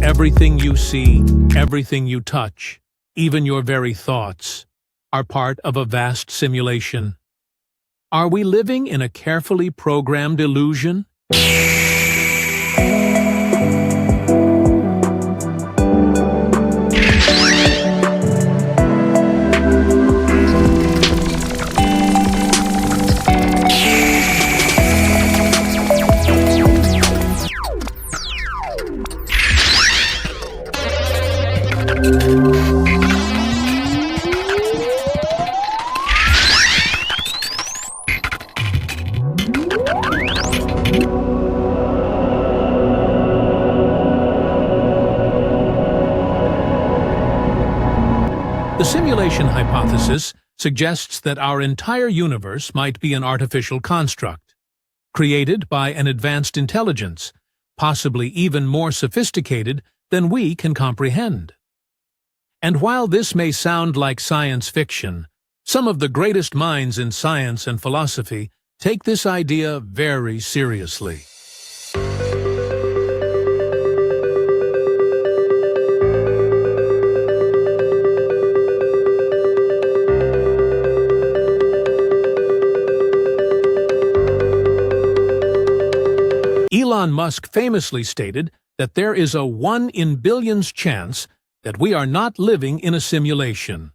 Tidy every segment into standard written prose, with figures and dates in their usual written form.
Everything you see, everything you touch, even your very thoughts, are part of a vast simulation. Are we living in a carefully programmed illusion? The simulation hypothesis suggests that our entire universe might be an artificial construct, created by an advanced intelligence, possibly even more sophisticated than we can comprehend. And while this may sound like science fiction, some of the greatest minds in science and philosophy take this idea very seriously. Elon Musk famously stated that there is a 1 in billions chance that we are not living in a simulation.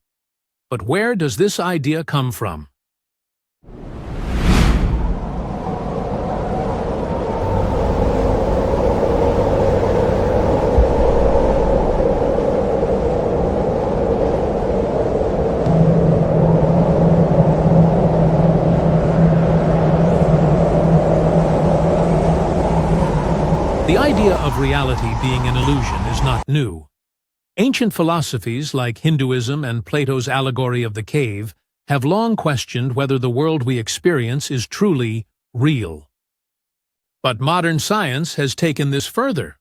But where does this idea come from? The idea of reality being an illusion is not new. Ancient philosophies like Hinduism and Plato's allegory of the cave have long questioned whether the world we experience is truly real. But modern science has taken this further.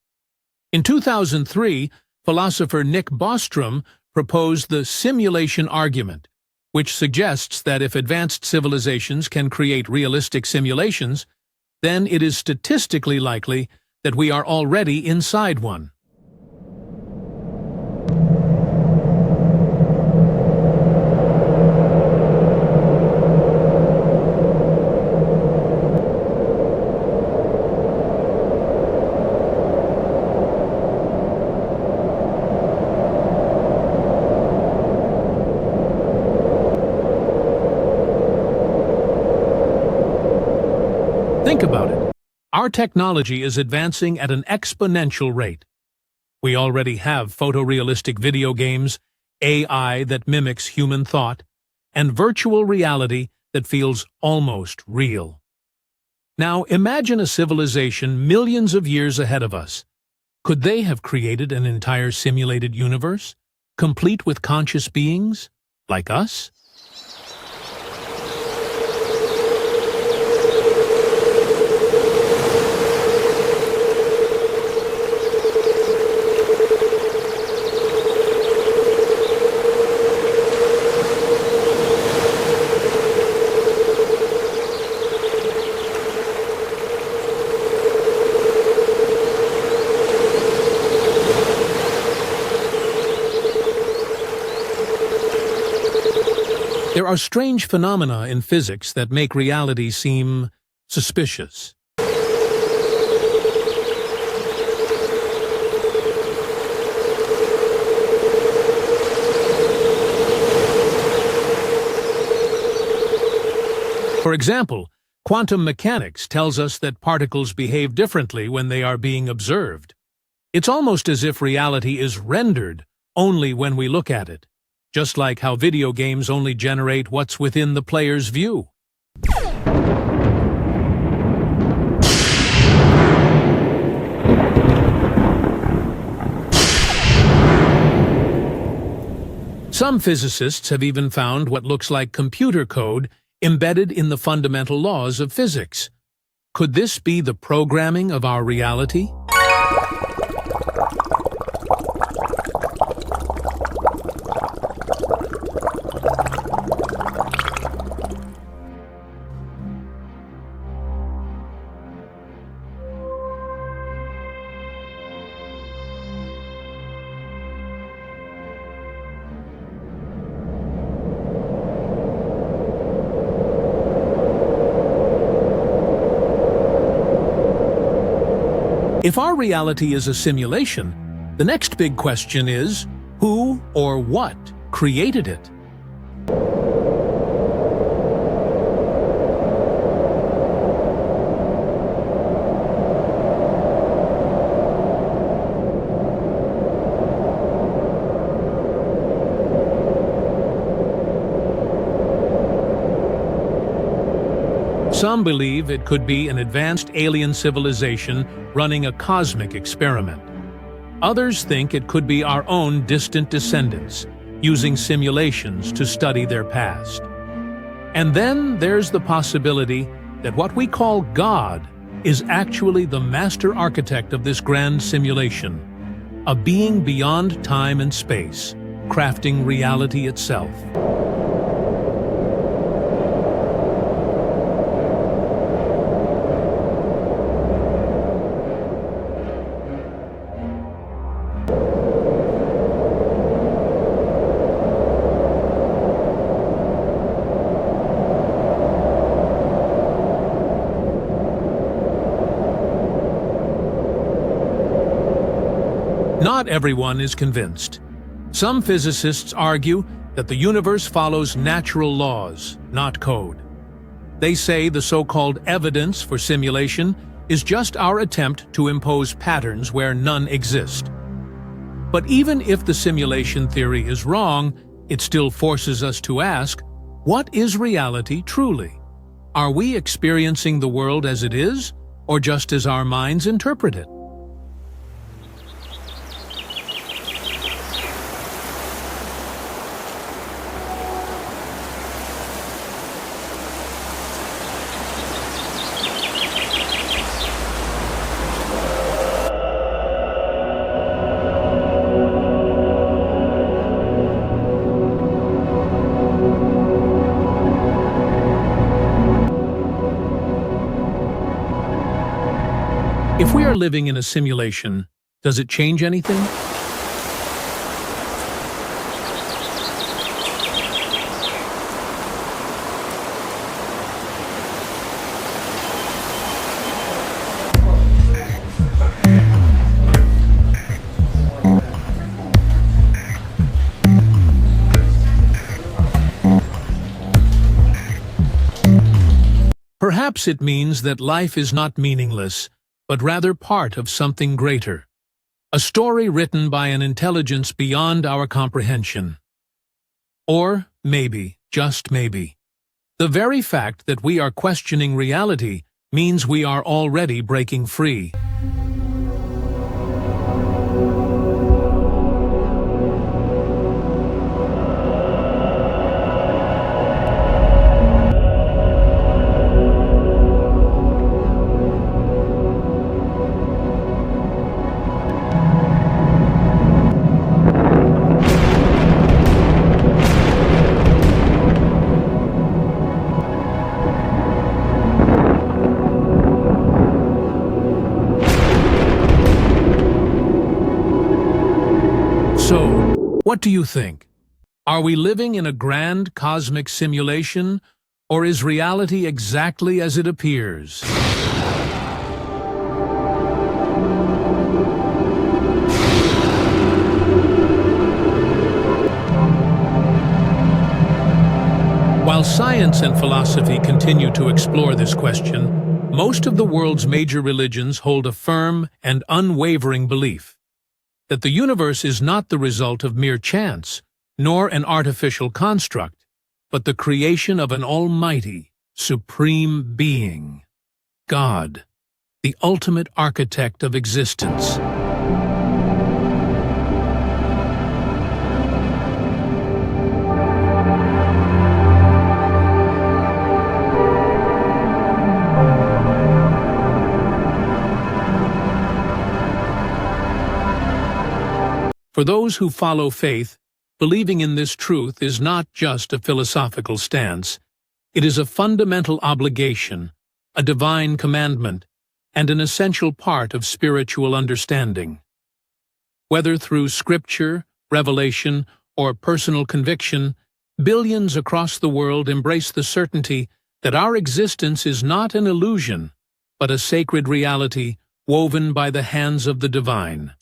In 2003, philosopher Nick Bostrom proposed the simulation argument, which suggests that if advanced civilizations can create realistic simulations, then it is statistically likely that we are already inside one. Think about it. Our technology is advancing at an exponential rate. We already have photorealistic video games, AI that mimics human thought, and virtual reality that feels almost real. Now imagine a civilization millions of years ahead of us. Could they have created an entire simulated universe, complete with conscious beings, like us? There are strange phenomena in physics that make reality seem suspicious. For example, quantum mechanics tells us that particles behave differently when they are being observed. It's almost as if reality is rendered only when we look at it, just like how video games only generate what's within the player's view. Some physicists have even found what looks like computer code embedded in the fundamental laws of physics. Could this be the programming of our reality? If our reality is a simulation, the next big question is, who or what created it? Some believe it could be an advanced alien civilization running a cosmic experiment. Others think it could be our own distant descendants, using simulations to study their past. And then there's the possibility that what we call God is actually the master architect of this grand simulation, a being beyond time and space, crafting reality itself. Not everyone is convinced. Some physicists argue that the universe follows natural laws, not code. They say the so-called evidence for simulation is just our attempt to impose patterns where none exist. But even if the simulation theory is wrong, it still forces us to ask, what is reality truly? Are we experiencing the world as it is, or just as our minds interpret it? If we are living in a simulation, does it change anything? Perhaps it means that life is not meaningless, but rather part of something greater, a story written by an intelligence beyond our comprehension. Or maybe, just maybe, the very fact that we are questioning reality means we are already breaking free. So, what do you think? Are we living in a grand cosmic simulation, or is reality exactly as it appears? While science and philosophy continue to explore this question, most of the world's major religions hold a firm and unwavering belief that the universe is not the result of mere chance, nor an artificial construct, but the creation of an almighty, supreme being, God, the ultimate architect of existence. For those who follow faith, believing in this truth is not just a philosophical stance. It is a fundamental obligation, a divine commandment, and an essential part of spiritual understanding. Whether through scripture, revelation, or personal conviction, billions across the world embrace the certainty that our existence is not an illusion, but a sacred reality woven by the hands of the divine.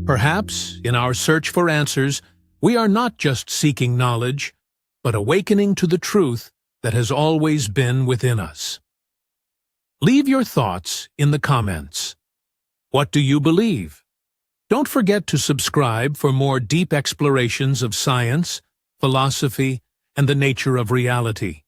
Perhaps, in our search for answers, we are not just seeking knowledge, but awakening to the truth that has always been within us. Leave your thoughts in the comments. What do you believe? Don't forget to subscribe for more deep explorations of science, philosophy, and the nature of reality.